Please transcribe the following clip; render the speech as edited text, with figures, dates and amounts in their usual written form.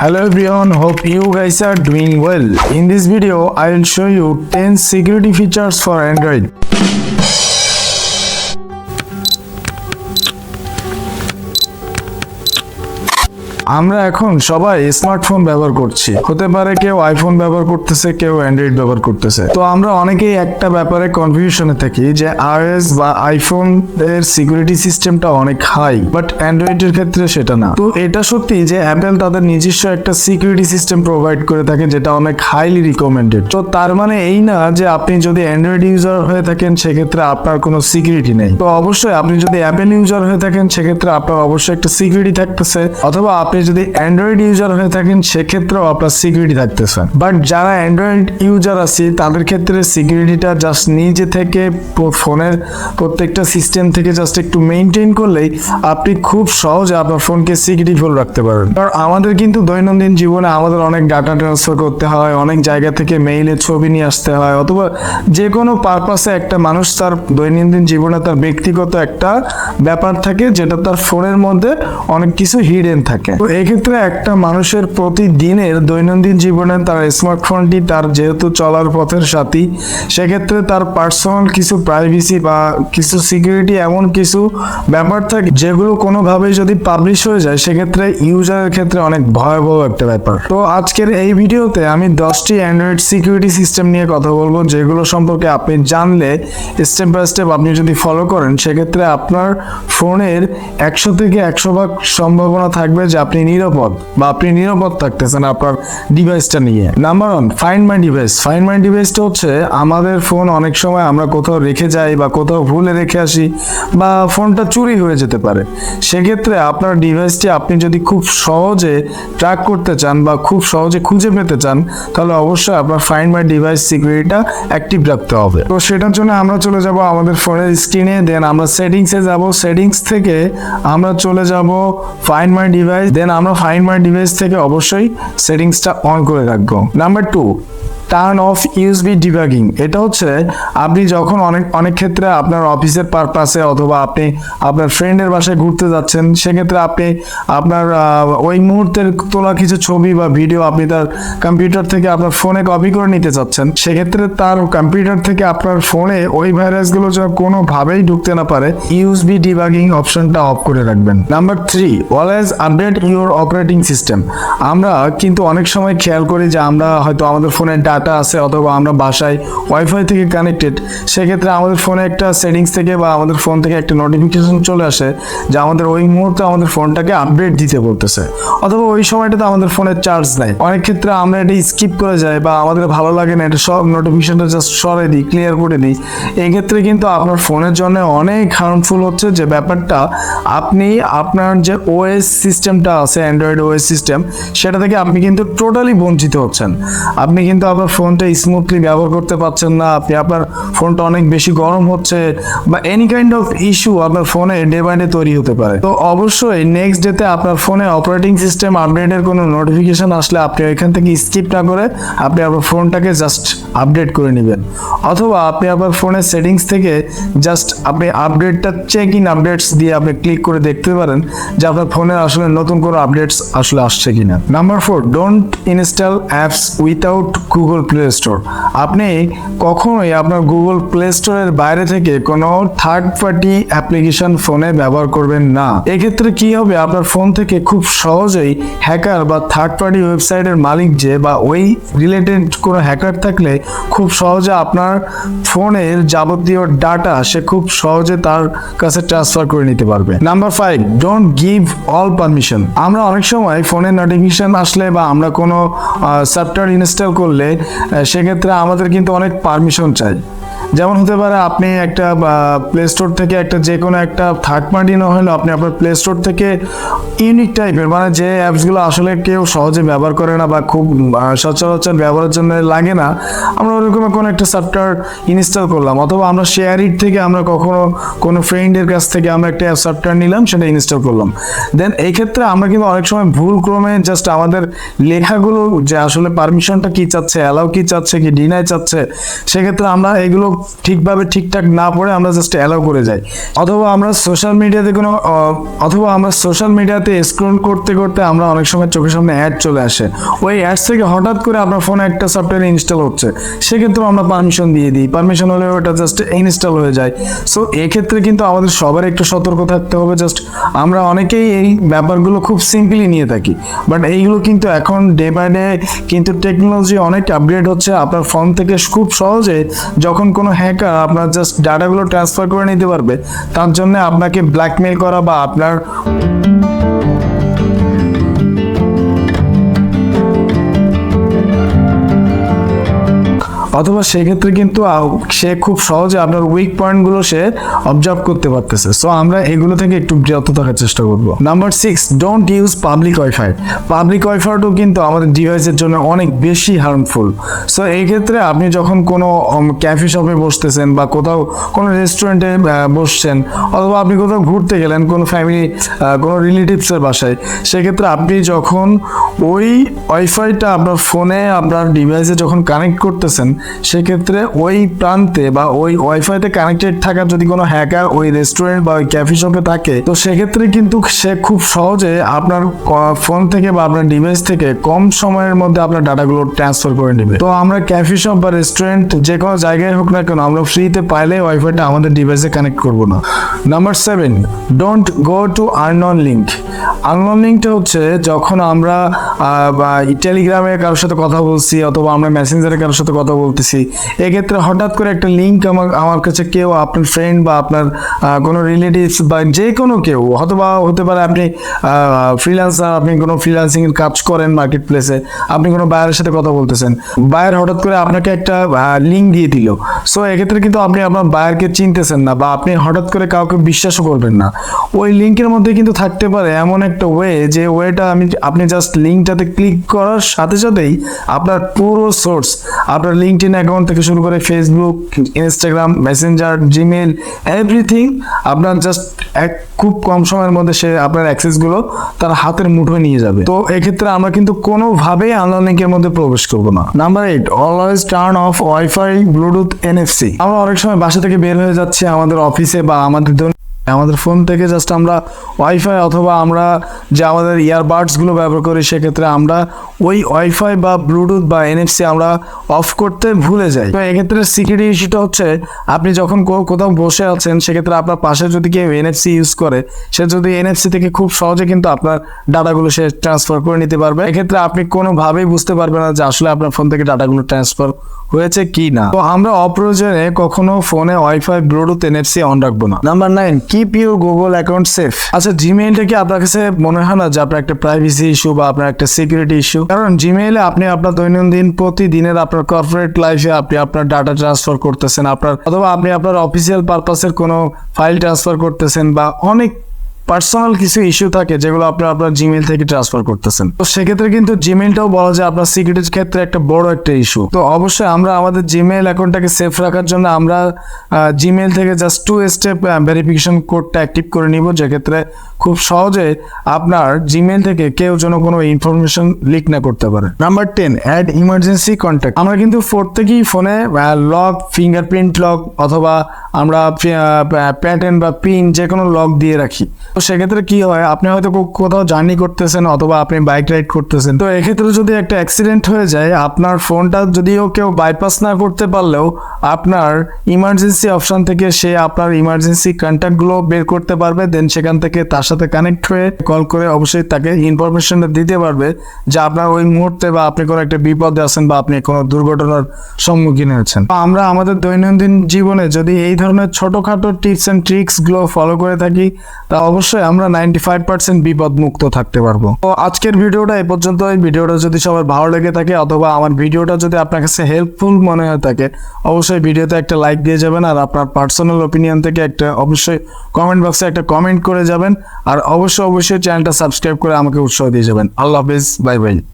Hello everyone, hope you guys are doing well. In this video, I will show you 10 security features for Android. আমরা এখন সবাই smartphone ব্যবহার করছি, হতে পারে কেউ আইফোন ব্যবহার করতেছে, কেউ অ্যান্ড্রয়েড ব্যবহার করতেছে। তো আমরা অনেকেই একটা ব্যাপারে কনফিউশনে থাকি যে iOS বা আইফোন এর সিকিউরিটি সিস্টেমটা অনেক হাই, বাট অ্যান্ড্রয়েডের ক্ষেত্রে সেটা না। তো এটা সত্যি যে অ্যাপেল তাদের নিজস্ব একটা সিকিউরিটি সিস্টেম প্রোভাইড করে থাকে যেটা অনেক হাইলি রিকমেন্ডেড। তো তার মানে এই না যে আপনি যদি অ্যান্ড্রয়েড ইউজার হয়ে থাকেন সেক্ষেত্রে আপনার কোনো সিকিউরিটি নেই। তো অবশ্যই আপনি যদি অ্যাপেল ইউজার হয়ে থাকেন সেক্ষেত্রে আপনার অবশ্যই একটা সিকিউরিটি থাকতেছে, অথবা আপনি যদি অ্যান্ড্রয়েড ইউজার হয়ে থাকেন সেক্ষেত্রেও আপনার সিকিউরিটি থাকতেছে। বাট যারা অ্যান্ড্রয়েড ইউজার আছে তাদের ক্ষেত্রে সিকিউরিটিটা জাস্ট নিজে থেকে ফোনের প্রত্যেকটা সিস্টেম থেকে জাস্ট একটু মেনটেন করলেই আপনি খুব সহজে আপনার ফোনকে সিকিউরিটিফুল রাখতে পারবেন। কারণ আমাদের কিন্তু দৈনন্দিন জীবনে আমাদের অনেক ডাটা ট্রান্সফার করতে হয়, অনেক জায়গা থেকে মেইলে ছবি নিয়ে আসতে হয়, অথবা যে কোনো পারপাসে একটা মানুষ তার দৈনন্দিন জীবনে তার ব্যক্তিগত একটা ব্যাপার থাকে যেটা তার ফোনের মধ্যে অনেক কিছু হিডেন থাকে। তো এক্ষেত্রে একটা মানুষের প্রতিদিনের দৈনন্দিন জীবনে তার স্মার্টফোনটি তার যেহেতু চলার পথের সাথী, সেক্ষেত্রে তার পার্সোনাল কিছু প্রাইভেসি বা কিছু সিকিউরিটি এমন কিছু ব্যাপার থাকে যেগুলো কোনোভাবেই যদি পাবলিশ হয়ে যায় সেক্ষেত্রে ইউজারের ক্ষেত্রে অনেক ভয়াবহ একটা ব্যাপার। তো আজকের এই ভিডিওতে আমি 10টি অ্যান্ড্রয়েড সিকিউরিটি সিস্টেম নিয়ে কথা বলবো যেগুলো সম্পর্কে আপনি জানলে স্টেপ বাই স্টেপ আপনি যদি ফলো করেন সেক্ষেত্রে আপনার ফোনের 100 থেকে 100% সম্ভাবনা থাকবে যে আপনি নিরাপদ বা আপনি নিরাপদ থাকতেছেন আপনার ডিভাইসটা নিয়ে। Number 1, find my device. Find my ডিভাইসটা হচ্ছে আমাদের ফোন অনেক সময় আমরা কোথাও রেখে যাই বা কোথাও ভুলে রেখে আসি বা ফোনটা চুরি হয়ে যেতে পারে। সেক্ষেত্রে আপনার ডিভাইসটি আপনি যদি খুব সহজে ট্র্যাক করতে চান বা খুব সহজে খুঁজে পেতে চান তাহলে অবশ্যই আপনার ফাইন্ড মাই ডিভাইস সিকিউরিটিটা অ্যাক্টিভ রাখতে হবে। তো সেটার জন্য আমরা চলে যাব আমাদের ফোনের স্ক্রিনে, দেন আমরা সেটিংসে যাব, সেটিংস থেকে আমরা চলে যাব ফাইন্ড মাই ডিভাইস, দেন আমরা ফাইন্ড মাই ডিভাইস থেকে অবশ্যই সেটিংসটা অন করে রাখবো। Number 2, turn off USB debugging. এটা হচ্ছে আপনি যখন অনেক ক্ষেত্রে আপনার অফিসের পারপাসে অথবা আপনি আপনার ফ্রেন্ডের বাসায় ঘুরতে যাচ্ছেন সেক্ষেত্রে আপনি আপনার ওই মুহূর্তের তোলা কিছু ছবি বা ভিডিও আপনি তার কম্পিউটার থেকে আপনার ফোনে কপি করে নিতে চাচ্ছেন, সেক্ষেত্রে তার কম্পিউটার থেকে আপনার ফোনে ওই ভাইরাসগুলো যেন কোনোভাবেই ঢুকতে না পারে ইউএসবি ডিবাগিং অপশনটা অফ করে রাখবেন। Number 3, always update your operating system. আমরা কিন্তু অনেক সময় খেয়াল করি যে আমরা হয়তো আমাদের ফোনে ডাটা আছে অথবা আমরা বাসায় ওয়াইফাই থেকে কানেক্টেড, সেক্ষেত্রে আমাদের ফোনে একটা সেটিংস থেকে বা আমাদের ফোন থেকে একটা নোটিফিকেশন চলে আসে যে আমাদের ওই মুহূর্তে আমাদের ফোনটাকে আপডেট দিতে বলতেছে, অথবা ওই সময়টাতে আমাদের ফোনের চার্জ নাই। অনেক ক্ষেত্রে আমরা এটা স্কিপ করে যাই বা আমাদের ভালো লাগে না, এটা সব নোটিফিকেশনটা জাস্ট সরাই দিই, ক্লিয়ার করে দিই। এক্ষেত্রে কিন্তু আপনার ফোনের জন্য অনেক হার্মফুল হচ্ছে যে ব্যাপারটা আপনি আপনার যে ওএস সিস্টেমটা আছে অ্যান্ড্রয়েড ওএস সিস্টেম সেটা থেকে আপনি কিন্তু টোটালি বঞ্চিত হচ্ছেন। আপনি কিন্তু আপনার ফোনটা স্মুথলি ব্যবহার করতে পারছেন না, আপনি আপনার ফোনটা অনেক বেশি গরম হচ্ছে বা এনি কাইন্ড অফ ইস্যু আপনার ফোনে ডে বাই ডে তৈরি হতে পারে। তো অবশ্যই নেক্সট ডেতে আপনার ফোনে অপারেটিং সিস্টেম আপডেটের কোনো নোটিফিকেশন আসলে আপনি ওইখান থেকে স্কিপ না করে আপনি আপনার ফোনটাকে জাস্ট আপডেট করে নেবেন, অথবা আপনি আপনার ফোনের সেটিংস থেকে জাস্ট আপনি আপডেটটা চেক ইন আপডেটস দিয়ে আপনি ক্লিক করে দেখতে পারেন যে আপনার ফোনের আসলে নতুন কোনো আপডেটস আসলে আসছে কিনা। Number 4, don't install apps without Google play store. আপনি কখনোই আপনার গুগল প্লে স্টোরের বাইরে থেকে কোনো থার্ড পার্টি অ্যাপ্লিকেশন ফোনে ব্যবহার করবেন না। এক্ষেত্রে কি হবে, আপনার ফোন থেকে খুব সহজেই হ্যাকার বা থার্ড পার্টি ওয়েবসাইটের মালিক যে বা ওই রিলেটেড কোনো হ্যাকার থাকলে খুব সহজে আপনার ফোনের যাবতীয় ডাটা সে খুব সহজে তার কাছে ট্রান্সফার করে নিতে পারবে। Number 5, don't give all permission. আমরা অনেক সময় ফোনের নোটিফিকেশন আসলে বা আমরা কোনো সফটওয়্যার ইনস্টল করলে সেক্ষেত্রে আমাদের কিন্তু অনেক পারমিশন চাই। যেমন হতে পারে আপনি একটা প্লে স্টোর থেকে একটা যে কোনো একটা থার্ড পার্টি না হলেও আপনি আপনার প্লে স্টোর থেকে ইউনিক টাইপের মানে যে অ্যাপসগুলো আসলে কেউ সহজে ব্যবহার করে না বা খুব সচরাচর ব্যবহারের জন্য লাগে না, আমরা ওরকম কোনো একটা সফটওয়্যার ইনস্টল করলাম, অথবা আমরা শেয়ার ইট থেকে আমরা কখনো কোনো ফ্রেন্ডের কাছ থেকে আমরা একটা সফটওয়্যার নিলাম সেটা ইনস্টল করলাম। দেন এই ক্ষেত্রে আমরা কিন্তু অনেক সময় ভুল ক্রমে জাস্ট আমাদের লেখাগুলো যে আসলে পারমিশনটা কি চাচ্ছে, অ্যালাউ কি চাচ্ছে, কি ডিনাই চাচ্ছে, সেক্ষেত্রে আমরা এগুলো ঠিকভাবে ঠিকঠাক না পড়ে আমরা জাস্ট অ্যালাউ করে যাই, অথবা আমরা সোশ্যাল মিডিয়াতে স্ক্রল করতে করতে আমরা অনেক সময় চোখের সামনে অ্যাড চলে আসে, ওই অ্যাডস থেকে হঠাৎ করে আপনার ফোনে একটা সফটওয়্যার ইনস্টল হচ্ছে, সেক্ষেত্রে আমরা পারমিশন দিয়ে দিই, পারমিশন হলে ওটা জাস্ট ইনস্টল হয়ে যায়। সো এক্ষেত্রে কিন্তু আমাদের সবার একটু সতর্ক থাকতে হবে। জাস্ট আমরা অনেকেই এই ব্যাপারগুলো খুব সিম্পলি নিয়ে থাকি, বাট এইগুলো কিন্তু এখন ডে বাই ডে কিন্তু টেকনোলজি অনেক আপগ্রেড হচ্ছে। আপনার ফোন থেকে খুব সহজে যখন কোনো হ্যাকার আপনার জাস্ট ডাটাগুলো ট্রান্সফার করে নিতে পারবে, তার জন্য আপনাকে ব্ল্যাকমেল করা বা আপনার অথবা সেক্ষেত্রে কিন্তু সে খুব সহজে আপনার উইক পয়েন্টগুলো সে অবজার্ভ করতে পারতেছে। সো আমরা এগুলো থেকে একটু বিরত থাকার চেষ্টা করব। Number 6, don't use public wifi. Public ওয়াইফাইটাও কিন্তু আমাদের ডিভাইসের জন্য অনেক বেশি হার্মফুল। সো এই ক্ষেত্রে আপনি যখন কোনো ক্যাফে শপে বসতেছেন বা কোথাও কোনো রেস্টুরেন্টে বসছেন, অথবা আপনি কোথাও ঘুরতে গেলেন কোনো ফ্যামিলি কোনো রিলেটিভসের বাসায়, সেক্ষেত্রে আপনি যখন ওই ওয়াইফাইটা আপনার ফোনে আপনার ডিভাইসে যখন কানেক্ট করতেছেন, সেক্ষেত্রে ওই প্রান্তে বা ওই ওয়াইফাইতে কানেক্টেড থাকা যদি কোনো হ্যাকার ওই রেস্টুরেন্ট বা ওই ক্যাফে শপে থাকে, তো সেক্ষেত্রে কিন্তু সে খুব সহজে আপনার ফোন থেকে বা আপনার ডিভাইস থেকে কম সময়ের মধ্যে আপনার ডাটাগুলো ট্রান্সফার করে নেবে। তো আমরা ক্যাফে শপ বা রেস্টুরেন্ট যে কোনো জায়গায় হোক না কেন, আমরা ফ্রিতে পাইলে ওয়াইফাইটা আমাদের ডিভাইসে কানেক্ট করব না। Number 7, don't go to unknown link. Unknown লিঙ্কটা হচ্ছে যখন আমরা টেলিগ্রামে কারোর সাথে কথা বলছি, অথবা আমরা মেসেঞ্জারে কারোর সাথে কথা বলতেছি, এক্ষেত্রে হঠাৎ করে একটা লিঙ্ক আমার কাছে কেউ, আপনার ফ্রেন্ড বা আপনার কোনো রিলেটিভস বা যে কোনো কেউ, অথবা হতে পারে আপনি ফ্রিল্যান্সার, আপনি কোনো ফ্রিল্যান্সিং এর কাজ করেন মার্কেট প্লেসে, আপনি কোনো বায়ারের সাথে কথা বলতেছেন, বায়ার হঠাৎ করে আপনাকে একটা লিঙ্ক দিয়ে দিল। সো এক্ষেত্রে কিন্তু আপনি আপনার বায়ারকে চিনতেছেন না, বা আপনি হঠাৎ করে কাউকে বিশ্বাসও করবেন না। ওই লিঙ্কের মধ্যে কিন্তু থাকতে পারে এমন একটা ওয়ে, যে ওয়েটা আপনি জাস্ট লিঙ্কটাতে ক্লিক করার সাথে সাথেই আপনার পুরো সোর্স, আপনার লিঙ্কডইন অ্যাকাউন্ট থেকে শুরু করে Facebook, Instagram, Messenger, Gmail, everything আপনার জাস্ট খুব কম সময়ের মধ্যে সে আপনার অ্যাক্সেসগুলো তার হাতের মুঠোয় নিয়ে যাবে। তো এক্ষেত্রে আমরা কিন্তু কোনোভাবেই আননোন লিঙ্কের মধ্যে প্রবেশ করব না। Number 8, always turn off wifi, Bluetooth, NFC. আমরা অনেক সময় বাসা থেকে বের হয়ে যাচ্ছি আমাদের অফিসে বা আমাদের ফোন থেকে জাস্ট আমরা ওয়াইফাই অথবা আমরা যে আমাদের ইয়ারবাডসগুলো ব্যবহার করি, সেক্ষেত্রে আমরা ওই ওয়াইফাই বা ব্লুটুথ বা এনএফসি আমরা অফ করতে ভুলে যাই। তো এক্ষেত্রে সিকিউরিটি ইস্যুটা হচ্ছে, আপনি যখন কোথাও বসে আছেন, সেক্ষেত্রে আপনার পাশে যদি কেউ এনএফসি ইউজ করে, সে যদি এনএফসি থেকে খুব সহজে কিন্তু আপনার ডাটাগুলো সে ট্রান্সফার করে নিতে পারবে। এক্ষেত্রে আপনি কোনোভাবেই বুঝতে পারবেন না যে আসলে আপনার ফোন থেকে ডাটাগুলো ট্রান্সফার হয়েছে কি না। তো আমরা অপ্রয়োজনে কখনো ফোনে ওয়াইফাই, ব্লুটুথ, এনএফসি অন রাখবো না। Number 9, keep your Google account safe. আচ্ছা, জিমেইলটা কি আপনার কাছে মনে হয় না যে আপনার একটা প্রাইভেসি ইস্যু বা আপনার একটা সিকিউরিটি ইস্যু? কারণ জিমেইলে আপনি আপনার দৈনন্দিন প্রতিদিনের আপনার কর্পোরেট লাইফে আপনি আপনার ডাটা ট্রান্সফার করতেছেন, অথবা আপনি আপনার অফিসিয়াল পারপাসের কোনো ফাইল ট্রান্সফার করতেছেন, বা অনেক পার্সোনাল কিছু ইস্যু থাকে যেগুলো আপনার জিমেইল থেকে ট্রান্সফার করতেছেন। তো সেক্ষেত্রে কিন্তু জিমেইলটাও বলা যায় আপনার সিকিউরিটির ক্ষেত্রে একটা বড় একটা ইস্যু। তো অবশ্যই আমরা আমাদের জিমেইল অ্যাকাউন্টটাকে সেফ রাখার জন্য আমরা জিমেইল থেকে জাস্ট 2 স্টেপ ভেরিফিকেশন কোডটা অ্যাক্টিভ করে নিব, যেক্ষেত্রে খুব সহজে আপনার জিমেইল থেকে কেউ যেন কোনো ইনফরমেশন লিক না করতে পারে। Number 10, add emergency contact. আমরা কিন্তু প্রত্যেকেই ফোনে লক, ফিঙ্গারপ্রিন্ট লক, অথবা আমরা প্যাটার্ন বা পিন যে কোনো লক দিয়ে রাখি। তো সেক্ষেত্রে কি হয়, আপনি হয়তো কোথাও জার্নি করতেছেন, অথবা আপনি বাইক রাইড করতেছেন, তো এক্ষেত্রে যদি একটা অ্যাক্সিডেন্ট হয়ে যায়, আপনার ফোনটা যদিও কেউ বাইপাস না করতে পারলেও আপনার ইমার্জেন্সি অপশন থেকে সে আপনার ইমার্জেন্সি কন্ট্যাক্টগুলো বের করতে পারবে, দেন সেখান থেকে তার সাথে কানেক্ট হয়ে কল করে অবশ্যই তাকে ইনফরমেশনটা দিতে পারবে যে আপনার ওই মুহূর্তে বা আপনি কোনো একটা বিপদে আছেন বা আপনি কোনো দুর্ঘটনার সম্মুখীন হয়েছেন। আমরা আমাদের দৈনন্দিন জীবনে যদি এই ধরনের ছোটখাটো টিপস অ্যান্ড ট্রিক্সগুলো ফলো করে থাকি, তা অবশ্যই আমরা 95% বিপদ মুক্ত থাকতে পারবো। তো আজকের ভিডিওটা এই পর্যন্ত। এই ভিডিওটা যদি সবার ভালো লেগে থাকে, অথবা আমার ভিডিওটা যদি আপনার কাছে হেল্পফুল মনে হয়ে থাকে, অবশ্যই ভিডিওতে একটা লাইক দিয়ে যাবেন, আর আপনার পার্সোনাল ওপিনিয়ন থেকে একটা অবশ্যই কমেন্ট বক্সে একটা কমেন্ট করে যাবেন, আর অবশ্যই চ্যানেলটা সাবস্ক্রাইব করে আমাকে উৎসাহ দিয়ে যাবেন। আল্লাহ হাফেজ, বাই বাই।